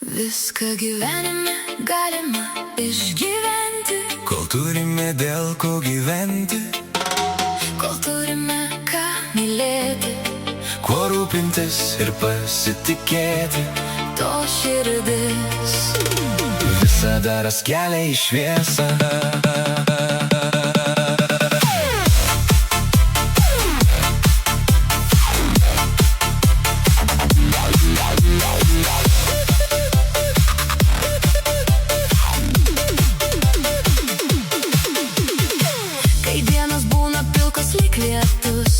Viską gyvenime galima išgyventi, kol turime dėl ko gyventi, kol turime ką mylėti, kuo rūpintis ir pasitikėti. to širdis Visada ras kelią į šviesą. Kai dienos būna pilkos lyg lietus,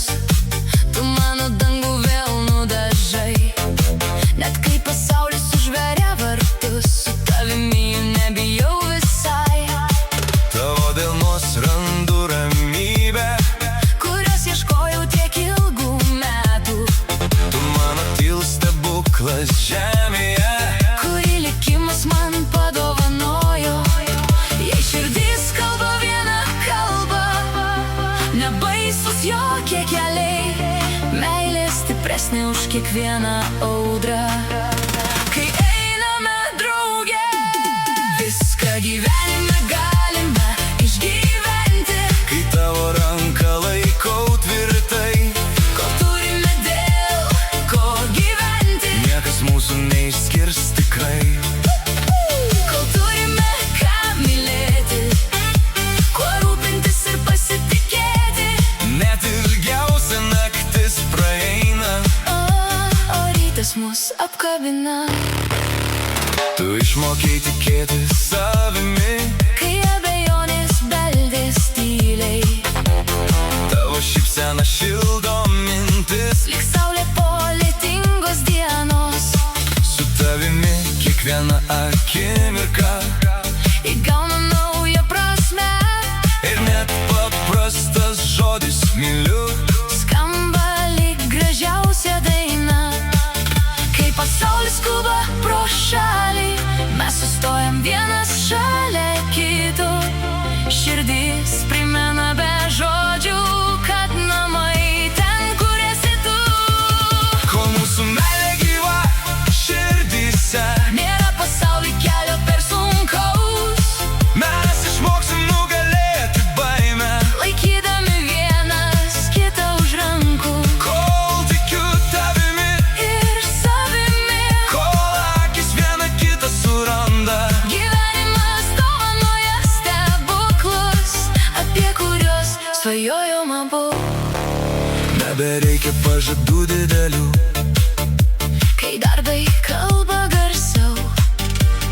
tu mano dangų vėl nudažai. Net kai pasaulis užveria vartus, su tavimi nebijau visai. Tavo dėlnos randu ramybę, Kurios ieškojau tiek ilgų metų, tu mano tylos stebuklas žemėje. kurį likimas man padovanojo. Jei širdis kalba vieną kalbą, nebaisus jokie keliai, meilė stipresnė už kiekvieną audrą. Kai einame drauge, viską gyvenime galime išgyventi, Kai tavo ranką laikau tvirtai, kol turime dėl ko gyventi, niekas mūsų neišskirs tikrai. kol turime ką mylėti, kuo rūpintis ir pasitikėti. Net ilgiausia naktis praeina, O rytas mus apkabina, tu išmokei tikėti savimi. kai abejonės beldės tyliai, Tavo šypsena šildo mintis, lyg saulė po lietingos dienos, su tavimi kiekviena akimirka. įgauna naują prasmę, Ir net paprastas žodis myliu, skamba lyg gražiausia daina. Kai pasaulis skuba pro šalį, mes sustojam vienas šalia kito. Širdis primena be žodžių, kad namai ten, kur esi tu. kol mūsų meilė gyva širdyse, Nėra pasaulį kelio per sunkaus, mes išmoksim nugalėti baimę. laikydami vienas kitą už rankų Kol tikiu tavimi, ir savimi. kol akis viena kitą suranda, Gyvenimas dovanoja stebuklus, apie kuriuos svajojom abu. nebereikia pažadų didelių. Kai darbai kalba garsiau,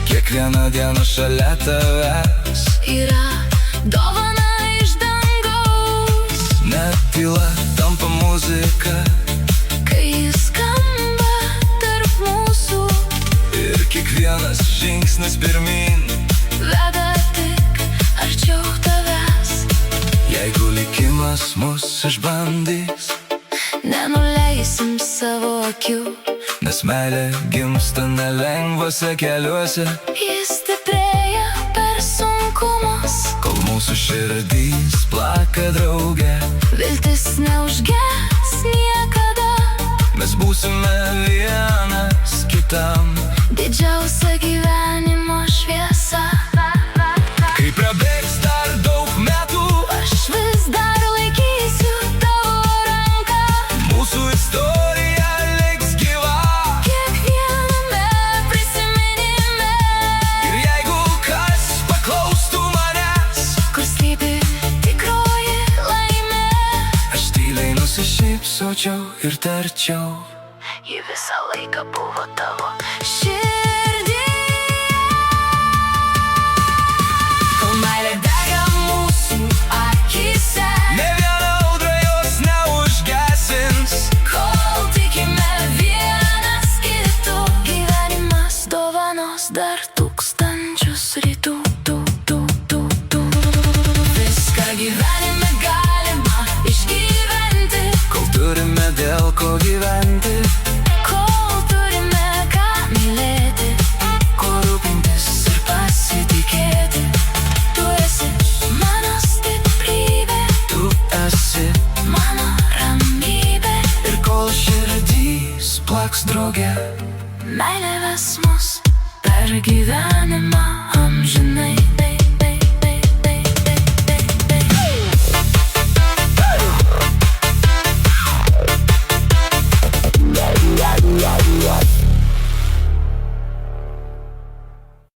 Kiekvieną dieną šalia tavęs, yra dovana iš dangaus. net tyla tampa muzika, Kai jis skamba tarp mūsų, ir kiekvienas žingsnis pirmin. veda tik arčiau tavęs. Jeigu likimas mus išbandys, Nenuleisim savo akių, nes meilė gimsta nelengvose keliuose, jis stiprėja per sunkumus. kol mūsų širdys plaka drauge, Viltis neužges niekada, mes būsime vienas kitam. didžiausia gyvenimo šviesa. Kai prabėgs dar daug metų, Aš vis dar laikysiu tavo ranką, mūsų istorija liks gyva. kiekviename prisiminime, Ir jeigu kas paklaustų manęs, kur slypi tikroji laimė, aš tyliai nusišypsočiau ir tarčiau: ji visą laiką buvo tavo širdį. Kol meilė dega mūsų akyse, ne viena audra jos neužgesins. kol tikime vienas kitu, gyvenimas dovanos dar tūkstančius rytų. Viską gyvenime galima išgyventi, Kol turime dėl ko gyventi, kol turime ką mylėti, kuo rūpintis ir pasitikėti. Tu esi mano stiprybė, tu esi. mano ramybė, Ir kol širdys plaks drauge, meilė ves mus per gyvenimą.